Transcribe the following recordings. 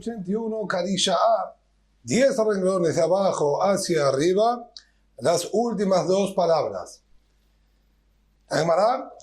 81, Kadisha A, 10 renglones de abajo hacia arriba, las últimas dos palabras. La Gemara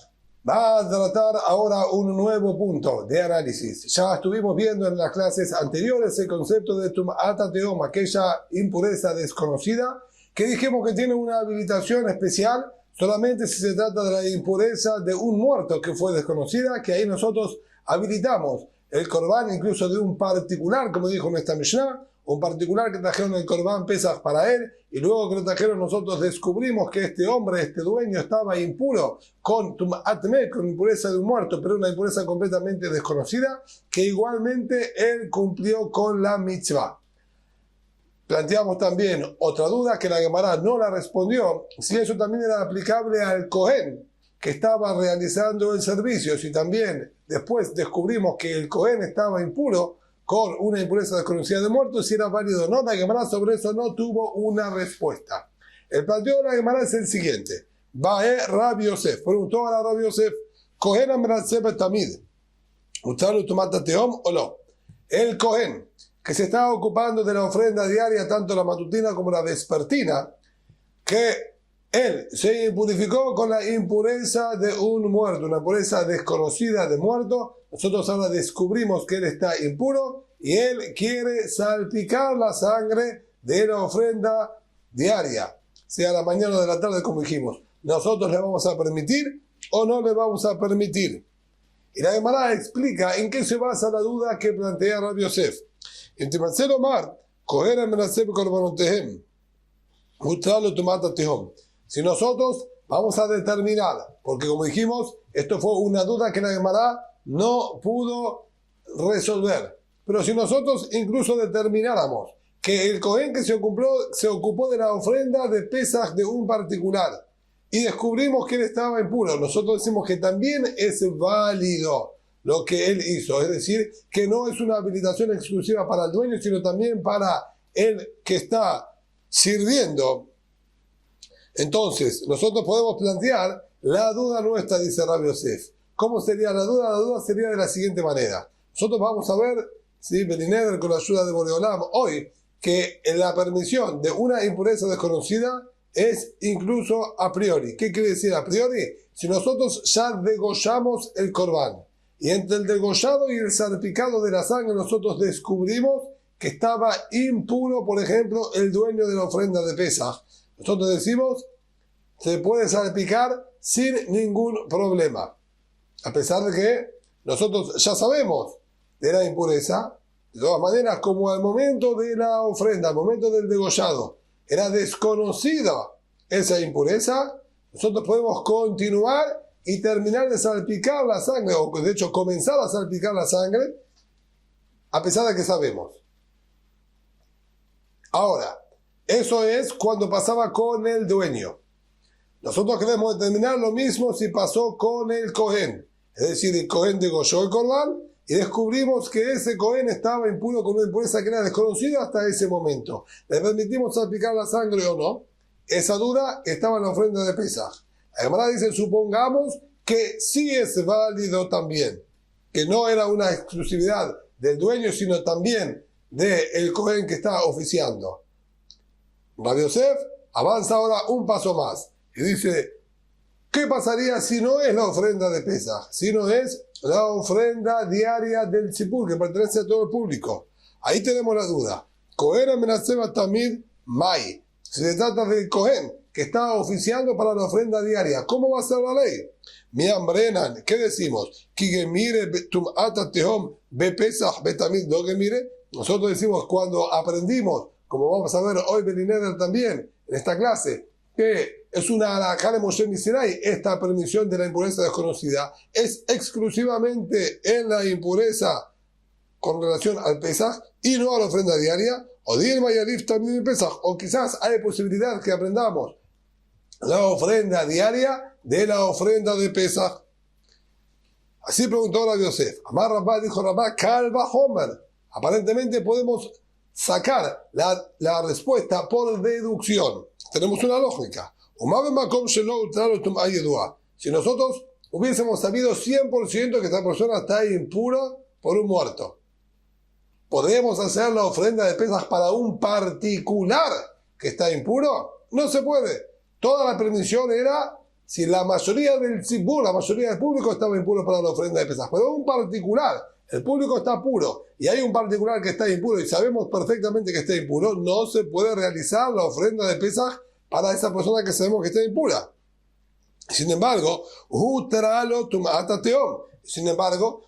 va a tratar ahora un nuevo punto de análisis. Ya estuvimos viendo en las clases anteriores el concepto de Tum'at Tehom, aquella impureza desconocida, que dijimos que tiene una habilitación especial solamente si se trata de la impureza de un muerto que fue desconocida, que ahí nosotros habilitamos el Corbán incluso de un particular, como dijo nuestra Mishnah, un particular que trajeron el Corbán Pesach para él, y luego que lo trajeron nosotros descubrimos que este hombre, este dueño, estaba impuro con Tum'at Met, con impureza de un muerto, pero una impureza completamente desconocida, que igualmente él cumplió con la mitzvah. Planteamos también otra duda que la Gemara no la respondió, si eso también era aplicable al Cohen que estaba realizando el servicio, si también después descubrimos que el Cohen estaba impuro con una impureza desconocida de muertos, si era válido o no. La Gemara sobre eso no tuvo una respuesta. El planteo de la Gemara es el siguiente. Bae Rabbi Yosef, preguntó a Rabbi Yosef, Cohen Amratzeb Tamid, ¿usted Tum'at Tehom o no? El Cohen que se estaba ocupando de la ofrenda diaria, tanto la matutina como la vespertina, que él se impurificó con la impureza de un muerto, una impureza desconocida de muerto. Nosotros ahora descubrimos que él está impuro y él quiere salpicar la sangre de la ofrenda diaria, sea la mañana o de la tarde, como dijimos. ¿Nosotros le vamos a permitir o no le vamos a permitir? Y la Gemara explica en qué se basa la duda que plantea Rabbi Yosef. En Timatzel Omar, Kohen Amenaseb Korbanottehem, Mutralo Tum'at Tehom. Si nosotros vamos a determinar, porque como dijimos, esto fue una duda que la Gemara no pudo resolver. Pero si nosotros incluso determináramos que el Cohen que se ocupó de la ofrenda de Pesach de un particular y descubrimos que él estaba impuro, nosotros decimos que también es válido lo que él hizo. Es decir, que no es una habilitación exclusiva para el dueño, sino también para el que está sirviendo. Entonces, nosotros podemos plantear la duda nuestra, dice Rabbi Yosef. ¿Cómo sería la duda? La duda sería de la siguiente manera. Nosotros vamos a ver, ¿sí? Belineder, con la ayuda de Boreolam, hoy, que la permisión de una impureza desconocida es incluso a priori. ¿Qué quiere decir a priori? Si nosotros ya degollamos el corbán, y entre el degollado y el salpicado de la sangre nosotros descubrimos que estaba impuro, por ejemplo, el dueño de la ofrenda de Pesach. Nosotros decimos, se puede salpicar sin ningún problema. A pesar de que nosotros ya sabemos de la impureza, de todas maneras, como al momento de la ofrenda, al momento del degollado, era desconocida esa impureza, nosotros podemos continuar y terminar de salpicar la sangre, o de hecho comenzar a salpicar la sangre, a pesar de que sabemos. Ahora, eso es cuando pasaba con el dueño. Nosotros queremos determinar lo mismo si pasó con el Cohen. Es decir, el Cohen degolló el corbán y descubrimos que ese Cohen estaba impuro con una impureza que era desconocida hasta ese momento. ¿Le permitimos salpicar la sangre o no? Esa duda estaba en la ofrenda de Pesach. La Gemara dice, supongamos que sí es válido también, que no era una exclusividad del dueño, sino también del Cohen que está oficiando. Rabbi Yosef avanza ahora un paso más y dice, ¿qué pasaría si no es la ofrenda de Pesach? Si no es la ofrenda diaria del Tzipur, que pertenece a todo el público. Ahí tenemos la duda. Cohen Amenaseba Tamid Mai. Si se trata del Cohen que está oficiando para la ofrenda diaria, ¿cómo va a ser la ley? Miam Brenan, ¿qué decimos? Kigemire Tum'at Tehom Be Pesach Betamid no Gemire. Nosotros decimos cuando aprendimos, como vamos a ver hoy Belineder también, en esta clase, que es una alajá de Moshe Sinai, esta permisión de la impureza desconocida es exclusivamente en la impureza con relación al Pesach y no a la ofrenda diaria, o Dilma y Alif también en Pesach, o quizás hay posibilidad que aprendamos la ofrenda diaria de la ofrenda de Pesach. Así preguntó Rabbi Yosef. Amar Rabá, dijo Rabá, Kalva Homer. Aparentemente podemos sacar la respuesta por deducción. Tenemos una lógica. Si nosotros hubiésemos sabido 100% que esta persona está impura por un muerto, ¿podemos hacer la ofrenda de Pesaj para un particular que está impuro? No se puede. Toda la permisión era si la mayoría del tzibur, la mayoría del público estaba impuro para la ofrenda de Pesaj. Pero un particular, el público está puro y hay un particular que está impuro y sabemos perfectamente que está impuro, no se puede realizar la ofrenda de Pesaj para esa persona que sabemos que está impura. Sin embargo,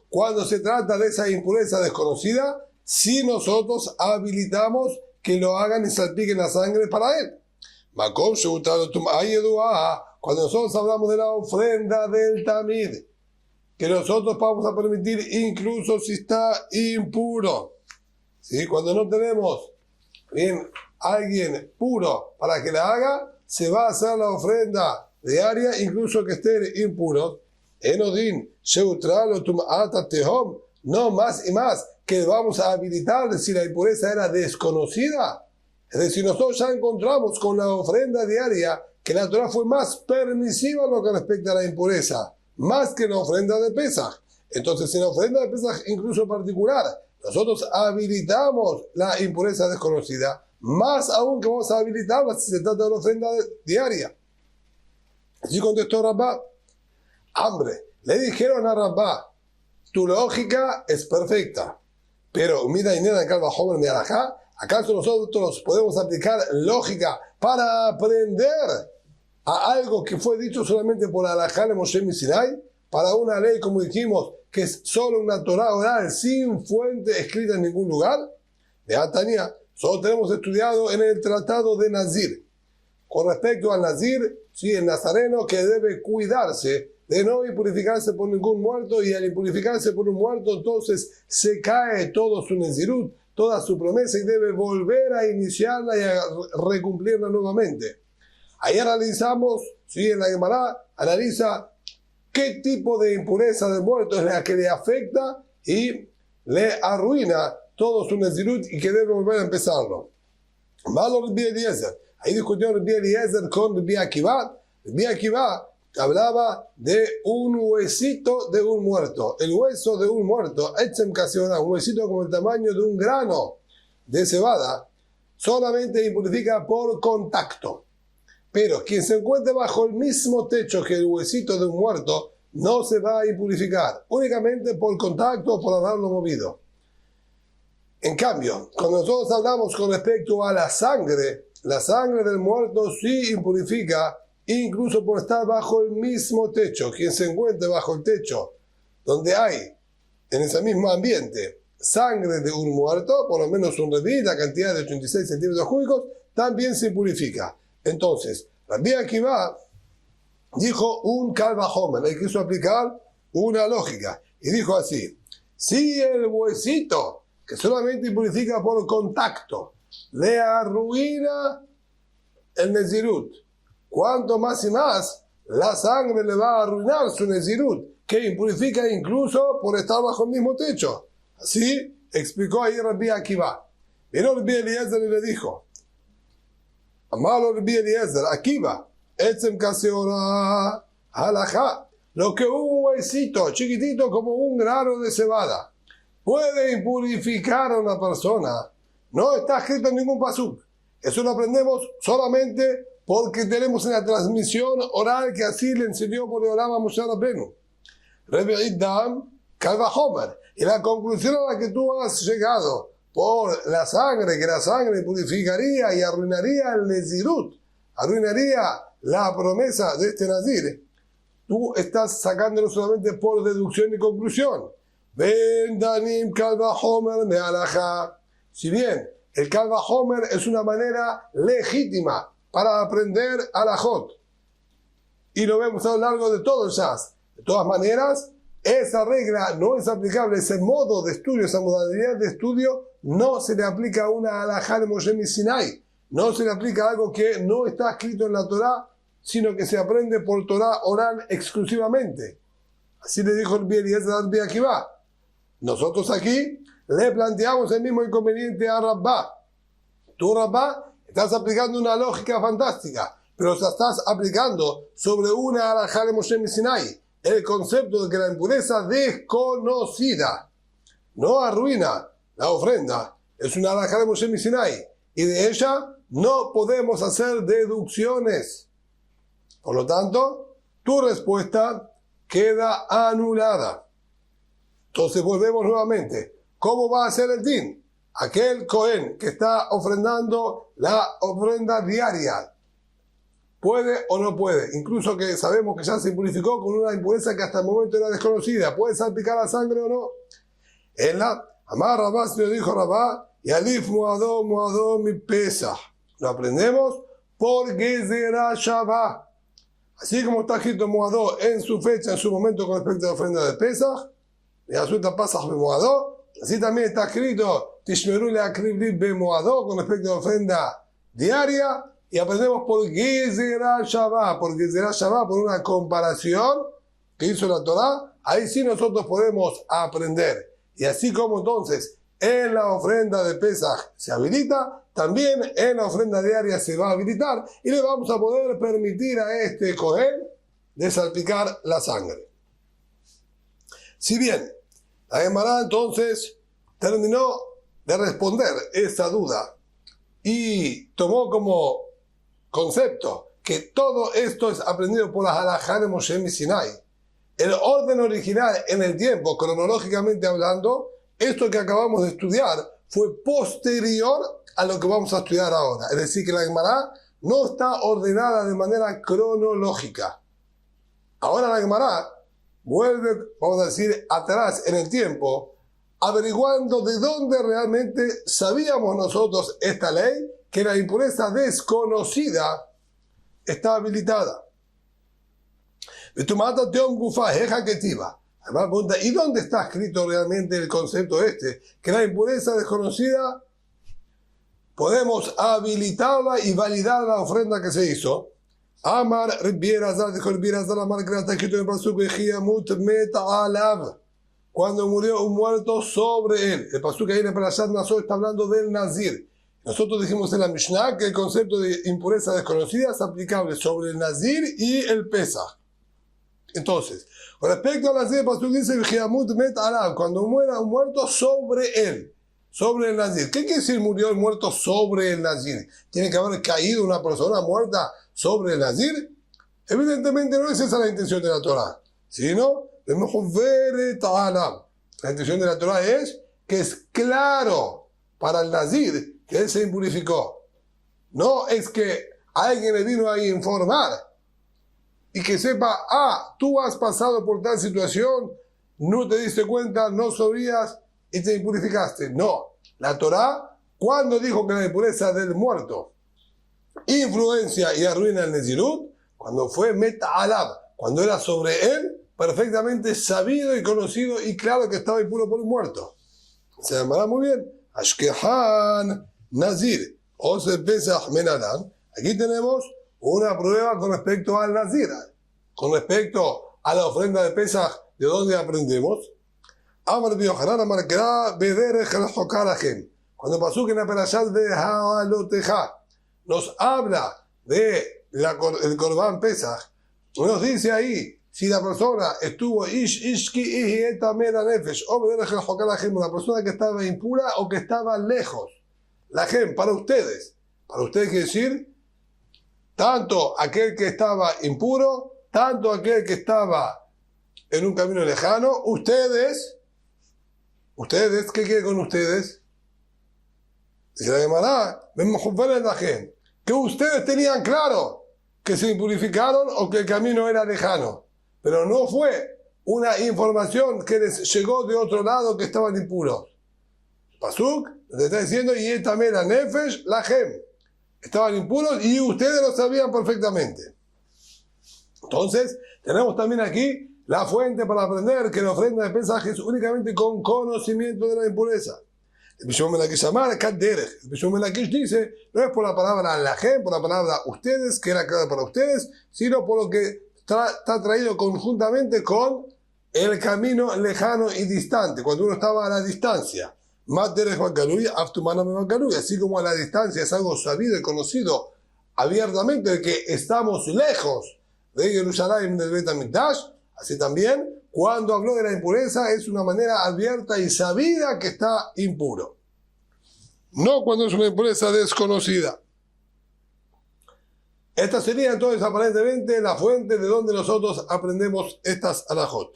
cuando se trata de esa impureza desconocida, si nosotros habilitamos que lo hagan y salpiquen la sangre para él. Cuando nosotros hablamos de la ofrenda del tamid, que nosotros vamos a permitir incluso si está impuro, ¿sí? Cuando no tenemos bien alguien puro para que la haga, se va a hacer la ofrenda diaria incluso que estén impuros. Enodin, no más y más que vamos a habilitar si la impureza era desconocida. Es decir, nosotros ya encontramos con la ofrenda diaria que la Torah fue más permisiva en lo que respecta a la impureza, más que la ofrenda de Pesaj. Entonces, en la ofrenda de Pesaj, incluso particular, nosotros habilitamos la impureza desconocida, más aún que vamos a habilitarla si se trata de una ofrenda diaria. Así contestó Rabá. Hambre. Le dijeron a Rabá, tu lógica es perfecta, pero mira, Inena Calva Homer mi alajá, ¿acaso nosotros podemos aplicar lógica para aprender a algo que fue dicho solamente por alajá de Moshe Sinai? Para una ley, como dijimos, que es solo una Torah oral, sin fuente escrita en ningún lugar. De Atania, solo tenemos estudiado en el tratado de Nazir. Con respecto al Nazir, sí, el nazareno que debe cuidarse de no impurificarse por ningún muerto, y al impurificarse por un muerto, entonces se cae todo su nezirut, toda su promesa, y debe volver a iniciarla y a recumplirla nuevamente. Ahí analizamos, sí, en la Gemara, analiza qué tipo de impureza del muerto es la que le afecta y le arruina todo su nezirut y que debe volver a empezarlo. Malo Rabbi Eliezer. Ahí discutió Rabbi Eliezer con Rabbi Akiva. Rabbi Akiva hablaba de un huesito de un muerto. El hueso de un muerto, un huesito como el tamaño de un grano de cebada, solamente impurifica por contacto. Pero quien se encuentre bajo el mismo techo que el huesito de un muerto no se va a impurificar, únicamente por contacto o por haberlo movido. En cambio, cuando nosotros hablamos con respecto a la sangre del muerto sí impurifica, incluso por estar bajo el mismo techo. Quien se encuentre bajo el techo donde hay, en ese mismo ambiente, sangre de un muerto, por lo menos un reví, la cantidad de 86 centímetros cúbicos, también se purifica. Entonces, Rabbi Akiva dijo un Kal Vachomer, le quiso aplicar una lógica, y dijo así: si el huesito, que solamente purifica por contacto, le arruina el nezirut, cuanto más y más la sangre le va a arruinar su nezirut, que impurifica incluso por estar bajo el mismo techo. Así explicó ahí Rabbi Akiva. Vino Rabbi Eliezer y le dijo: Amalo Rabbi Eliezer, Akiva, etzem kaseora halajá, lo que un huesito chiquitito como un grano de cebada puede impurificar a una persona, no está escrito en ningún pasuk. Eso lo aprendemos solamente porque tenemos una transmisión oral que así le enseñó por el Olam a Moshe Rabbeinu. Rebe'id Dam Kal Vachomer. Y la conclusión a la que tú has llegado por la sangre, que la sangre purificaría y arruinaría el nezirut, arruinaría la promesa de este nazir, tú estás sacándolo solamente por deducción y conclusión. Ben Danim Kal Vachomer me alajá. Si bien el Kal Vachomer es una manera legítima para aprender alajot, y lo vemos a lo largo de todo el Shas, de todas maneras, esa regla no es aplicable, ese modo de estudio, esa modalidad de estudio, no se le aplica a una alajá de Moshe Sinai, no se le aplica a algo que no está escrito en la Torah, sino que se aprende por Torah oral exclusivamente. Así le dijo el Rabbi Akiva. Nosotros aquí le planteamos el mismo inconveniente a Rabba. Tú, Rabba, estás aplicando una lógica fantástica, pero la estás aplicando sobre una alajá de Moshe Sinai, el concepto de que la impureza desconocida no arruina la ofrenda, es una halajá de Moshe Sinai, y de ella no podemos hacer deducciones. Por lo tanto, tu respuesta queda anulada. Entonces volvemos nuevamente. ¿Cómo va a ser el din? Aquel Cohen que está ofrendando la ofrenda diaria, ¿puede o no puede? Incluso que sabemos que ya se impurificó con una impureza que hasta el momento era desconocida. ¿Puede salpicar la sangre o no? En la Amar Rabá, se lo dijo Rabá, y Alif Muadó mi pesa. Lo aprendemos por Gezerá Shabá. Así como está escrito Muadó en su fecha, en su momento con respecto a la ofrenda de Pesach, y Azuta Pasach be Muadó, así también está escrito Tishmeru le Akrib be Muadó con respecto a la ofrenda diaria, y aprendemos por Gezerá Shabá, por una comparación que hizo la Torá. Ahí sí nosotros podemos aprender. Y así como entonces en la ofrenda de Pesach se habilita, también en la ofrenda diaria se va a habilitar y le vamos a poder permitir a este Cohen de salpicar la sangre. Si bien la Gemara entonces terminó de responder esa duda y tomó como concepto que todo esto es aprendido por las halajá de Moshe Sinai, el orden original en el tiempo, cronológicamente hablando, esto que acabamos de estudiar fue posterior a lo que vamos a estudiar ahora. Es decir, que la Gemara no está ordenada de manera cronológica. Ahora la Gemara vuelve, vamos a decir, atrás en el tiempo, averiguando de dónde realmente sabíamos nosotros esta ley, que la impureza desconocida está habilitada. ¿Y dónde está escrito realmente el concepto este? Que la impureza desconocida podemos habilitarla y validar la ofrenda que se hizo. Amar Rebierazar, dijo Rebierazar, Amar, que está escrito en el pasuk, cuando murió un muerto sobre él. El pasuk que hay en el Parashat Naso está hablando del Nazir. Nosotros dijimos en la Mishnah que el concepto de impureza desconocida es aplicable sobre el Nazir y el Pesach. Entonces, con respecto a Nazir, el pasuk dice cuando muera un muerto sobre él, sobre el Nazir. ¿Qué quiere decir murió el muerto sobre el Nazir? ¿Tiene que haber caído una persona muerta sobre el Nazir? Evidentemente no es esa la intención de la Torah, sino la intención de la Torah es que es claro para el Nazir que él se impurificó. No es que alguien le vino a informar y que sepa, tú has pasado por tal situación, no te diste cuenta, no sabías y te impurificaste. No, la Torá, cuando dijo que la impureza del muerto influencia y arruina el Nezirut, cuando fue Meta'alab, cuando era sobre él, perfectamente sabido y conocido y claro que estaba impuro por un muerto. Se llamará muy bien Ashkehan Nazir, Ose Pesach Menadan. Aquí tenemos una prueba con respecto al Nazir, con respecto a la ofrenda de Pesach, ¿de dónde aprendemos? Amar Biohanan Amar Kera Bederech el. Cuando pasó que en la Perashat de Ha'aloteja nos habla de el Corbán Pesach, nos dice ahí, si la persona estuvo una persona que estaba impura o que estaba lejos, la gente, para ustedes quiere decir tanto aquel que estaba impuro, tanto aquel que estaba en un camino lejano. Ustedes, ¿qué quiere con ustedes? Dice la Gemara, que ustedes tenían claro que se impurificaron o que el camino era lejano, pero no fue una información que les llegó de otro lado que estaban impuros. Pasuk les está diciendo, y él también la nefesh, la gem. Estaban impuros y ustedes lo sabían perfectamente. Entonces, tenemos también aquí la fuente para aprender que la ofrenda de Pesaj es únicamente con conocimiento de la impureza. El Bishom Melakish Amar, Kadderech. El Bishom Melakish dice, no es por la palabra la gem, por la palabra ustedes, que era claro para ustedes, sino por lo que está traído conjuntamente con el camino lejano y distante, cuando uno estaba a la distancia. Así como a la distancia es algo sabido y conocido abiertamente de que estamos lejos de Jerusalén, del Bet HaMikdash, así también cuando habló de la impureza, es una manera abierta y sabida que está impuro. No cuando es una impureza desconocida. Esta sería entonces aparentemente la fuente de donde nosotros aprendemos estas alajot.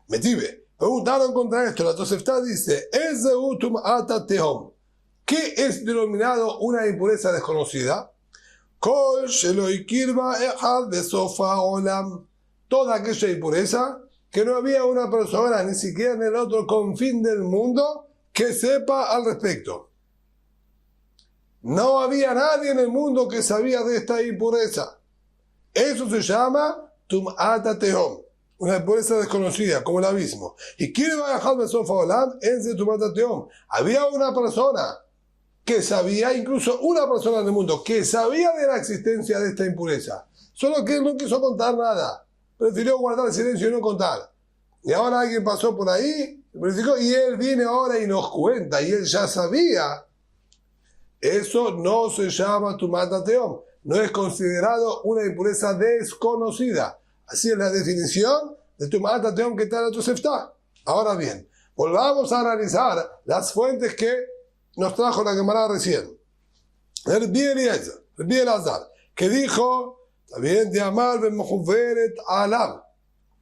Metive, preguntaron contra esto, la Tosefta dice, ¿qué es denominado una impureza desconocida? Toda aquella impureza que no había una persona, ni siquiera en el otro confín del mundo, que sepa al respecto. No había nadie en el mundo que sabía de esta impureza. Eso se llama Tum'at Tehom, una impureza desconocida, como el abismo. Y había una persona que sabía, incluso una persona en el mundo, que sabía de la existencia de esta impureza. Solo que él no quiso contar nada. Prefirió guardar silencio y no contar. Y ahora alguien pasó por ahí, y él viene ahora y nos cuenta, y él ya sabía. Eso no se llama Tum'at Tehom. No es considerado una impureza desconocida. Así es la definición de Tum'at Tehom que está en la Tosefta. Ahora bien, volvamos a analizar las fuentes que nos trajo la Gemara recién. Rabbi Elazar, que dijo, también de Amar ben Mehuveret Alav,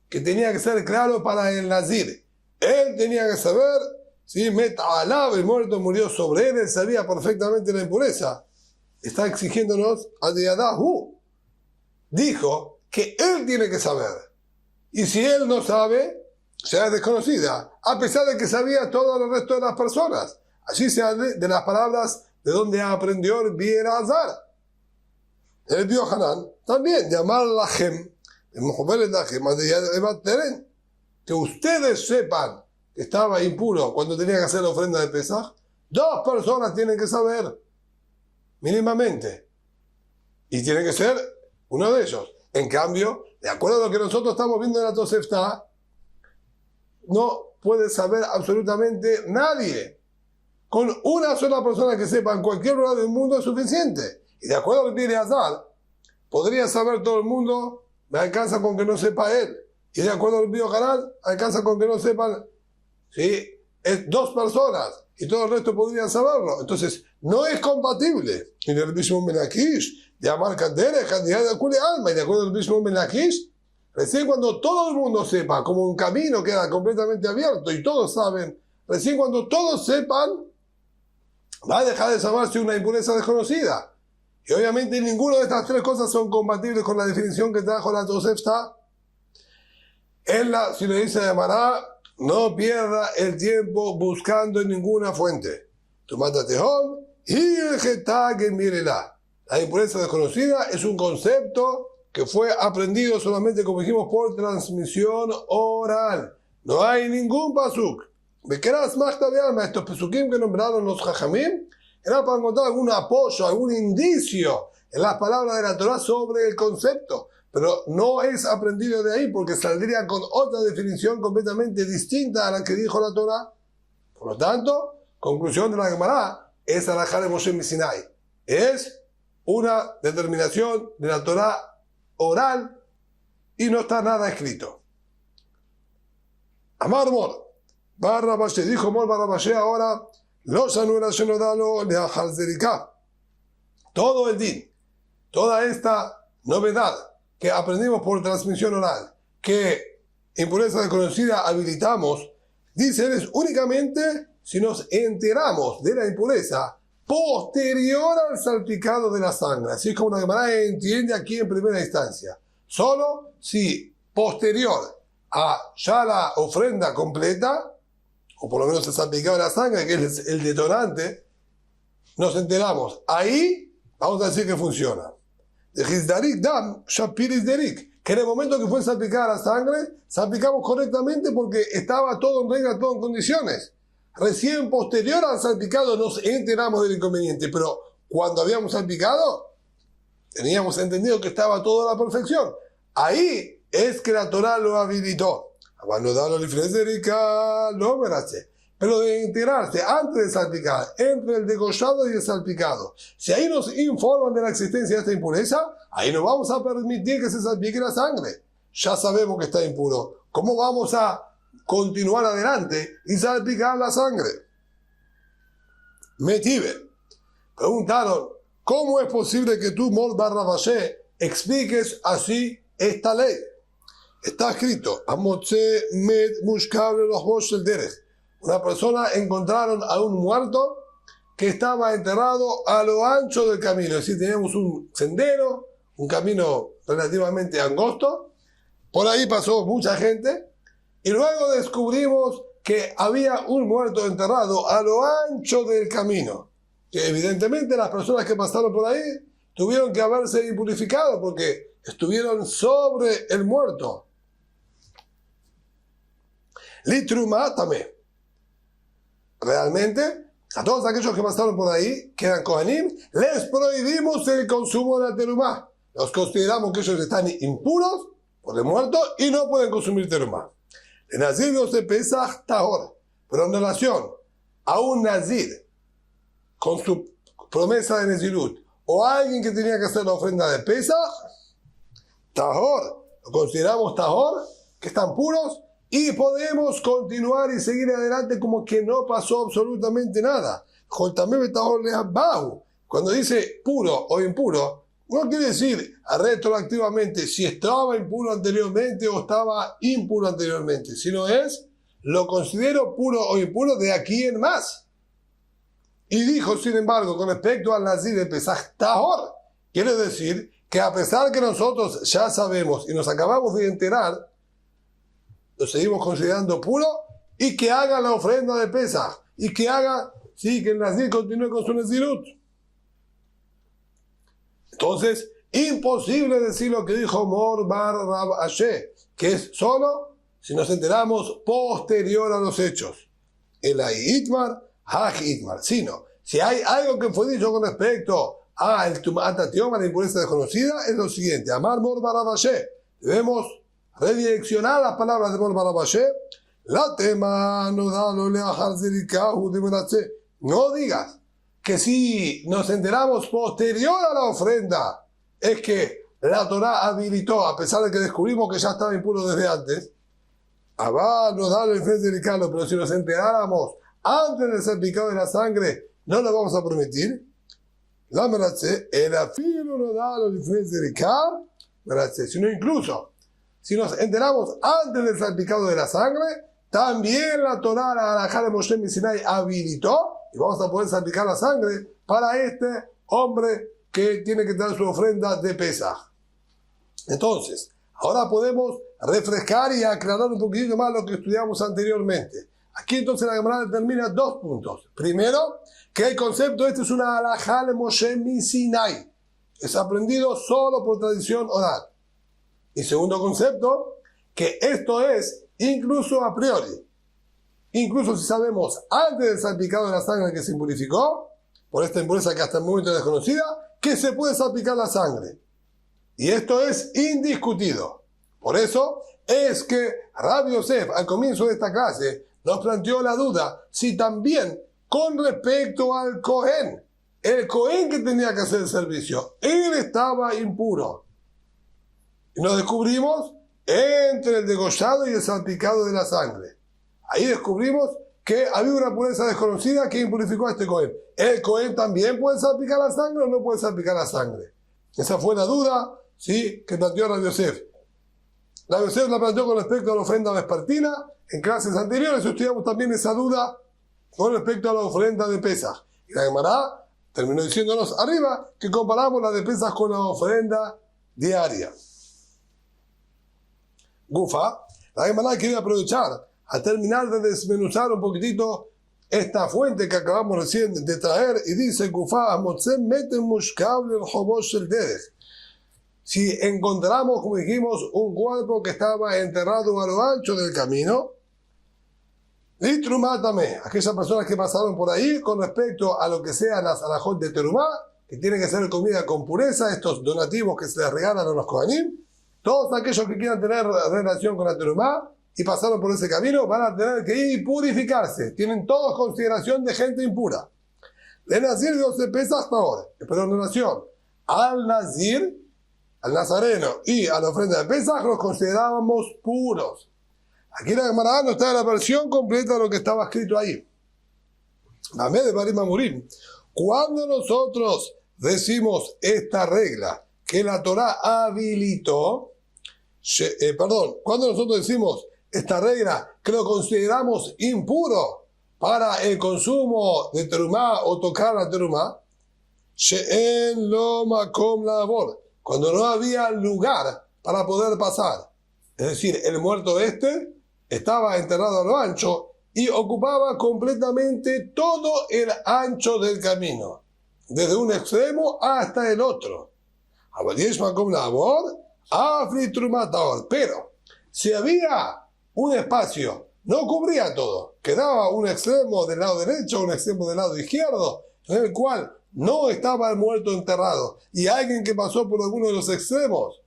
que tenía que ser claro para el Nazir. Él tenía que saber si Met Alav, el muerto murió sobre él, él sabía perfectamente la impureza. Está exigiéndonos a Diadahu. Dijo que él tiene que saber. Y si él no sabe, será desconocida, a pesar de que sabía todo el resto de las personas. Así se habla de las palabras de donde aprendió el Rabbi Elazar. El Rabbi Yohanan también, de Amar Lachem, que ustedes sepan que estaba impuro cuando tenía que hacer la ofrenda de Pesaj. 2 personas tienen que saber, mínimamente. Y tiene que ser uno de ellos. En cambio, de acuerdo a lo que nosotros estamos viendo en la Tosefta, no puede saber absolutamente nadie. Con una sola persona que sepa en cualquier lugar del mundo es suficiente. Y de acuerdo a lo que dice Azar, podría saber todo el mundo, me alcanza con que no sepa él. Y de acuerdo al Rabbi Yohanan, alcanza con que no sepan, ¿sí? Es 2 personas y todo el resto podrían saberlo. Entonces, no es compatible. En el mismo Menakish, de Amar Kandere, cantidad de Kule Alma, y de acuerdo al mismo Menakish, recién cuando todo el mundo sepa, como un camino queda completamente abierto y todos saben, recién cuando todos sepan, va a dejar de llamarse una impureza desconocida. Y obviamente ninguna de estas 3 cosas son compatibles con la definición que trajo la Tosefta. Si le dice de Mará, no pierda el tiempo buscando en ninguna fuente. Tum'at Tehom y el Getag Mirelá. La impureza desconocida es un concepto que fue aprendido solamente, como dijimos, por transmisión oral. No hay ningún pasuk. Bekeras Machta Be'alma, estos pesukim que nombraron los Jajamim, era para encontrar algún apoyo, algún indicio en las palabras de la Torah sobre el concepto. Pero no es aprendido de ahí porque saldría con otra definición completamente distinta a la que dijo la Torah. Por lo tanto, conclusión de la Gemara, es alajá de Moshe Sinai. Es una determinación de la Torah oral y no está nada escrito. Amar Mor, Barra Bashe, dijo Mor Barra Bashe ahora, los anulas no dalo le ajalzeriká. Todo el din, toda esta novedad que aprendimos por transmisión oral, que impureza desconocida habilitamos, dice es únicamente si nos enteramos de la impureza posterior al salpicado de la sangre. Así como la Gemara entiende aquí en primera instancia. Solo si posterior a ya la ofrenda completa, o por lo menos el salpicado de la sangre, que es el detonante, nos enteramos. Ahí vamos a decir que funciona. Que en el momento que fue salpicada la sangre, salpicamos correctamente porque estaba todo en regla, todo en condiciones. Recién posterior al salpicado nos enteramos del inconveniente, pero cuando habíamos salpicado, teníamos entendido que estaba todo a la perfección. Ahí es que la Torah lo habilitó. Pero de enterarse antes de salpicar, entre el degollado y el salpicado, si ahí nos informan de la existencia de esta impureza, ahí no vamos a permitir que se salpique la sangre. Ya sabemos que está impuro. ¿cómo vamos a continuar adelante y salpicar la sangre? Metive. Preguntaron, ¿cómo es posible que tú, Mor bar Rabashé, expliques así esta ley? Está escrito, Amotze med mushkable los bosh el derech. Una persona encontraron a un muerto que estaba enterrado a lo ancho del camino. Es decir, teníamos un sendero, un camino relativamente angosto. Por ahí pasó mucha gente. Y luego descubrimos que había un muerto enterrado a lo ancho del camino. Que evidentemente las personas que pasaron por ahí tuvieron que haberse impurificado porque estuvieron sobre el muerto. Litruma también. Realmente, a todos aquellos que pasaron por ahí, que eran Kohanim, les prohibimos el consumo de la terumá. Los consideramos que ellos están impuros por el muerto y no pueden consumir terumá. El nazir no se Pesach tahor, pero en relación a un nazir con su promesa de nezirut o a alguien que tenía que hacer la ofrenda de Pesach, tahor, lo consideramos tahor, que están puros, y podemos continuar y seguir adelante como que no pasó absolutamente nada. Cuando dice puro o impuro, no quiere decir retroactivamente si estaba impuro anteriormente o estaba impuro anteriormente, sino es, lo considero puro o impuro de aquí en más. Y dijo, sin embargo, con respecto al nazir de Pesach tahor, quiere decir que a pesar que nosotros ya sabemos y nos acabamos de enterar, lo seguimos considerando puro y que haga la ofrenda de Pesach y que haga, sí, que el nazir continúe con su nazirut. Entonces, imposible decir lo que dijo Mor bar Rabashé, que es solo si nos enteramos posterior a los hechos. El Itmar, Haj Itmar, sino si hay algo que fue dicho con respecto a el Tumat Atiom, a la impureza desconocida, es lo siguiente: Amar Mor bar Rabashé, debemos redireccionar las palabras de Mor bar Rabashé. La tema no da lo leajar zerikahu de Menashe. No digas que si nos enteramos posterior a la ofrenda es que la Torá habilitó, a pesar de que descubrimos que ya estaba impuro desde antes. Abba nos da lo zerikahu, pero si nos enteráramos antes del salpicado de la sangre, no lo vamos a permitir. La Menashe, el afilo no da lo zerikahu, sino incluso si nos enteramos antes del salpicado de la sangre, también la Torá, la halajá de Moshe Sinai, habilitó y vamos a poder salpicar la sangre para este hombre que tiene que dar su ofrenda de Pesaj. Entonces, ahora podemos refrescar y aclarar un poquitito más lo que estudiamos anteriormente. Aquí entonces la Gemara determina dos puntos. Primero, que el concepto este es una halajá de Moshe Sinai. Es aprendido solo por tradición oral. Y segundo concepto, que esto es incluso a priori. Incluso si sabemos antes del salpicado de la sangre que se impurificó, por esta impureza que hasta el momento es desconocida, que se puede salpicar la sangre. Y esto es indiscutido. Por eso es que Rabbi Yosef, al comienzo de esta clase, nos planteó la duda si también con respecto al Cohen, el Cohen que tenía que hacer el servicio, él estaba impuro. Y nos descubrimos entre el degollado y el salpicado de la sangre. Ahí descubrimos que había una pureza desconocida que impurificó a este Cohen. ¿El Cohen también puede salpicar la sangre o no puede salpicar la sangre? Esa fue la duda, ¿sí?, que planteó Rabbi Yosef. Rabbi Yosef la planteó con respecto a la ofrenda vespertina. En clases anteriores estudiamos también esa duda con respecto a la ofrenda de Pesaj. Y la Gemara terminó diciéndonos arriba que comparamos la de Pesaj con la ofrenda diaria. Gufa, la Gemara quiere aprovechar a terminar de desmenuzar un poquitito esta fuente que acabamos recién de traer y dice Gufa, si encontramos, como dijimos, un cuerpo que estaba enterrado a lo ancho del camino, y trumátame, aquellas personas que pasaron por ahí con respecto a lo que sean las alajot de terumá, que tienen que ser comida con pureza, estos donativos que se les regalan a los kohanim, todos aquellos que quieran tener relación con la terumá y pasaron por ese camino van a tener que ir y purificarse. Tienen todos consideración de gente impura. El nazir Dios se pesa hasta ahora. Pero en relación al nazir, al nazareno y a la ofrenda de Pesaj los considerábamos puros. Aquí la Gemara no está en la versión completa de lo que estaba escrito ahí. Amén de Barim Amurim. Cuando nosotros decimos esta regla que la Torá habilitó, cuando nosotros decimos esta regla que lo consideramos impuro para el consumo de terumá o tocar la terumá, she'en lo makom labor, cuando no había lugar para poder pasar. Es decir, el muerto estaba enterrado a lo ancho y ocupaba completamente todo el ancho del camino, desde un extremo hasta el otro. Pero si había un espacio, no cubría todo, quedaba un extremo del lado derecho, un extremo del lado izquierdo, en el cual no estaba el muerto enterrado, y alguien que pasó por alguno de los extremos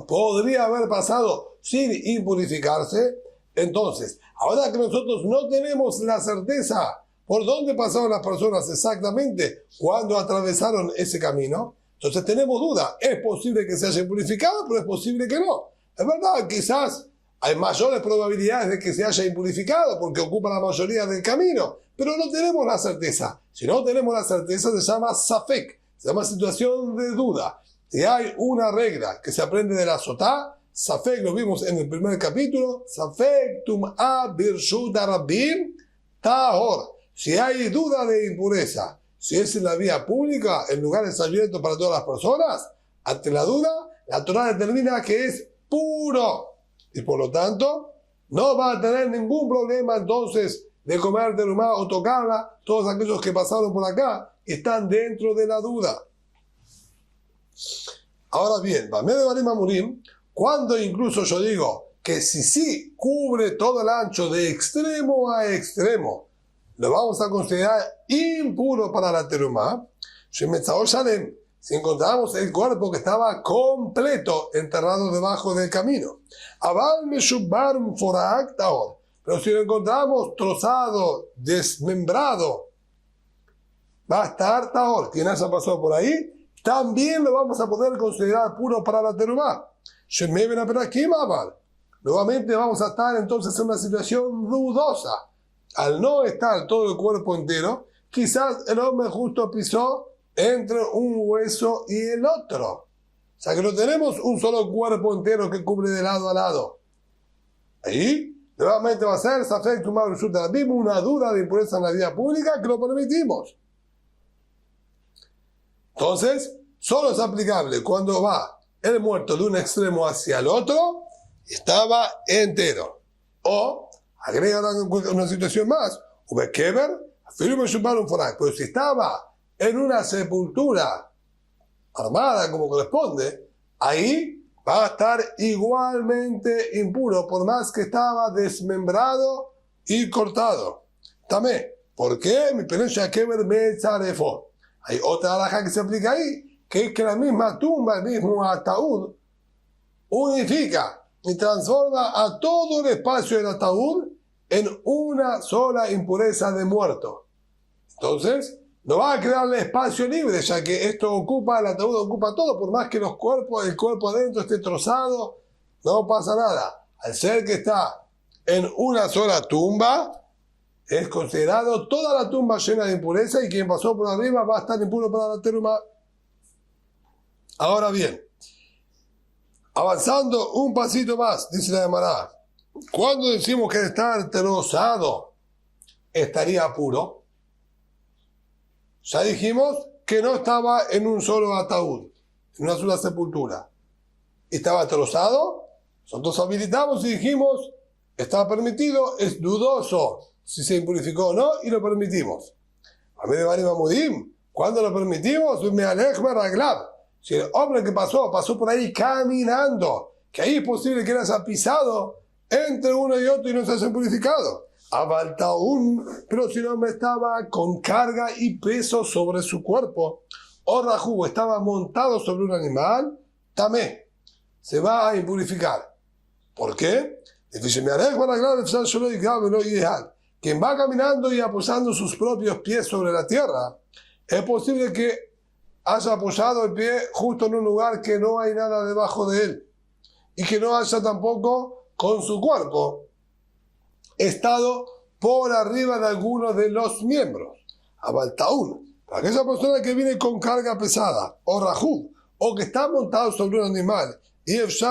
podría haber pasado sin impurificarse. Entonces, ahora que nosotros no tenemos la certeza por dónde pasaron las personas exactamente cuando atravesaron ese camino, entonces tenemos duda. Es posible que se haya impurificado, pero es posible que no. Es verdad, quizás hay mayores probabilidades de que se haya impurificado porque ocupa la mayoría del camino, pero no tenemos la certeza. Si no tenemos la certeza, se llama safek, se llama situación de duda. Si hay una regla que se aprende de la Sotá, safek lo vimos en el primer capítulo, safek tum'a birshut harabim tahor. Si hay duda de impureza, si es en la vía pública, en lugares abiertos para todas las personas, ante la duda, la Torá determina que es puro. Y por lo tanto, no va a tener ningún problema entonces de comer terumá o tocarla. Todos aquellos que pasaron por acá están dentro de la duda. Ahora bien, Bamé de Barim Amurim, cuando incluso yo digo que si sí cubre todo el ancho de extremo a extremo, lo vamos a considerar impuro para la terumá, si encontramos el cuerpo que estaba completo enterrado debajo del camino. Pero si lo encontramos trozado, desmembrado, va a estar tahor. Quien haya pasado por ahí, también lo vamos a poder considerar puro para la terumá. Nuevamente vamos a estar entonces en una situación dudosa. Al no estar todo el cuerpo entero, quizás el hombre justo pisó entre un hueso y el otro. O sea que no tenemos un solo cuerpo entero que cubre de lado a lado. Ahí nuevamente va a ser safek tum'a birshut harabim, una duda de impureza en la vía pública que lo permitimos. Entonces, solo es aplicable cuando va el muerto de un extremo hacia el otro, estaba entero. O, agrega una situación más, pero si estaba en una sepultura armada como corresponde, ahí va a estar igualmente impuro, por más que estaba desmembrado y cortado. También, ¿por qué? Mi penecha keber me zarefó. Hay otra alhaja que se aplica ahí, que es que la misma tumba, el mismo ataúd, unifica y transforma a todo el espacio del ataúd en una sola impureza de muerto. Entonces, no va a quedarle espacio libre, ya que esto ocupa, el ataúd ocupa todo, por más que el cuerpo adentro esté trozado, no pasa nada. Al ser que está en una sola tumba, es considerado toda la tumba llena de impureza y quien pasó por arriba va a estar impuro para la terumá. Ahora bien, avanzando un pasito más, dice la Gemara, cuando decimos que estar trozado estaría puro, ya dijimos que no estaba en un solo ataúd, en una sola sepultura. Estaba trozado, nosotros habilitamos y dijimos, está permitido, es dudoso si se impurificó o no, y lo permitimos. A mí de Barim Amurim, ¿cuándo lo permitimos? Me alejme raglab. Si el hombre que pasó por ahí caminando, que ahí es posible que haya pisado entre uno y otro y no se haya impurificado. Abaltaún, pero si el hombre estaba con carga y peso sobre su cuerpo, o Rajú estaba montado sobre un animal, también se va a impurificar. ¿Por qué? Quien va caminando y apoyando sus propios pies sobre la tierra, es posible que haya apoyado el pie justo en un lugar que no hay nada debajo de él y que no haya tampoco con su cuerpo estado por arriba de algunos de los miembros. Abaltaún, para aquella persona que viene con carga pesada, o Rahub, o que está montado sobre un animal, y no es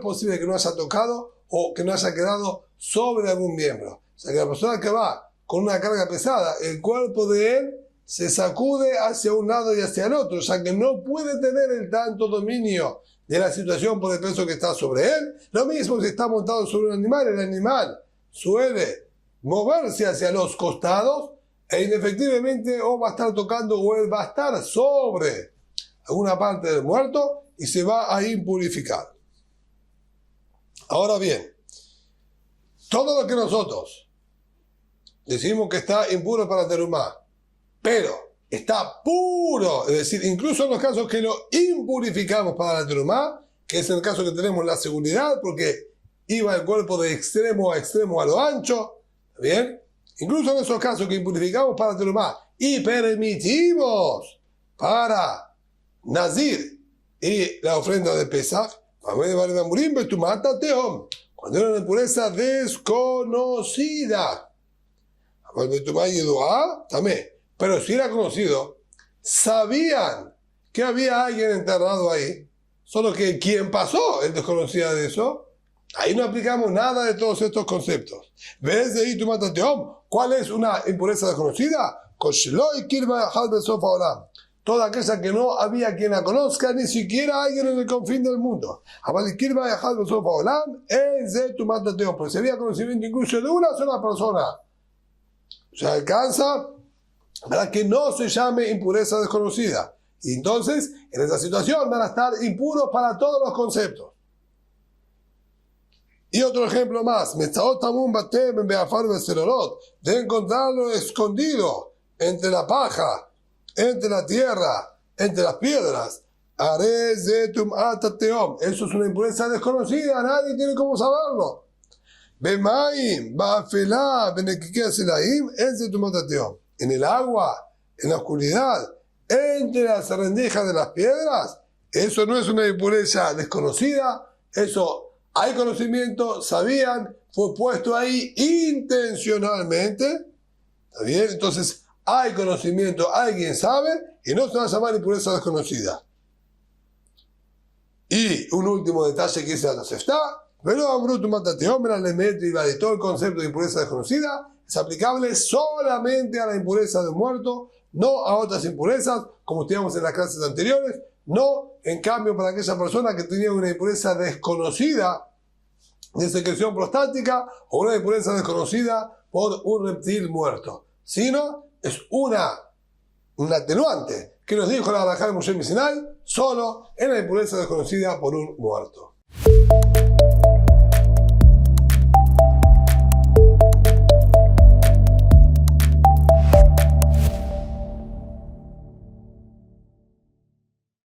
posible que no haya tocado o que no haya quedado sobre algún miembro. O sea que la persona que va con una carga pesada, el cuerpo de él se sacude hacia un lado y hacia el otro, ya que no puede tener el tanto dominio de la situación por el peso que está sobre él. Lo mismo si está montado sobre un animal, el animal suele moverse hacia los costados e inefectivamente o va a estar tocando o él va a estar sobre alguna parte del muerto y se va a impurificar. Ahora bien, todo lo que nosotros decimos que está impuro para terumá, pero está puro, es decir, incluso en los casos que lo impurificamos para la terumá, que es el caso que tenemos la seguridad, porque iba el cuerpo de extremo a extremo a lo ancho, ¿bien? Incluso en esos casos que impurificamos para terumá y permitimos para Nazir y la ofrenda de Pesach, cuando era una impureza desconocida. También. Pero si era conocido, sabían que había alguien enterrado ahí, solo que quien pasó, él desconocía de eso. Ahí no aplicamos nada de todos estos conceptos. ¿Ves de ahí tu matateom? ¿Cuál es una impureza desconocida? Toda aquella que no había quien la conozca, ni siquiera alguien en el confín del mundo. Pero si había conocimiento incluso de una sola persona, se alcanza para que no se llame impureza desconocida. Y entonces, en esa situación van a estar impuros para todos los conceptos. Y otro ejemplo más, de encontrarlo escondido entre la paja, entre la tierra, entre las piedras. Eso es una impureza desconocida, nadie tiene cómo saberlo. En el agua, en la oscuridad, entre las rendijas de las piedras, eso no es una impureza desconocida, eso hay conocimiento, sabían, fue puesto ahí intencionalmente, ¿está bien? Entonces hay conocimiento, alguien sabe, y no se va a llamar impureza desconocida. Y un último detalle que dice la Tosefta, y todo el concepto de impureza desconocida es aplicable solamente a la impureza de un muerto, no a otras impurezas, como estudiamos en las clases anteriores, no, en cambio, para aquella persona que tenía una impureza desconocida de secreción prostática o una impureza desconocida por un reptil muerto, sino es un atenuante que nos dijo la halajá de Moshe Sinai solo en la impureza desconocida por un muerto.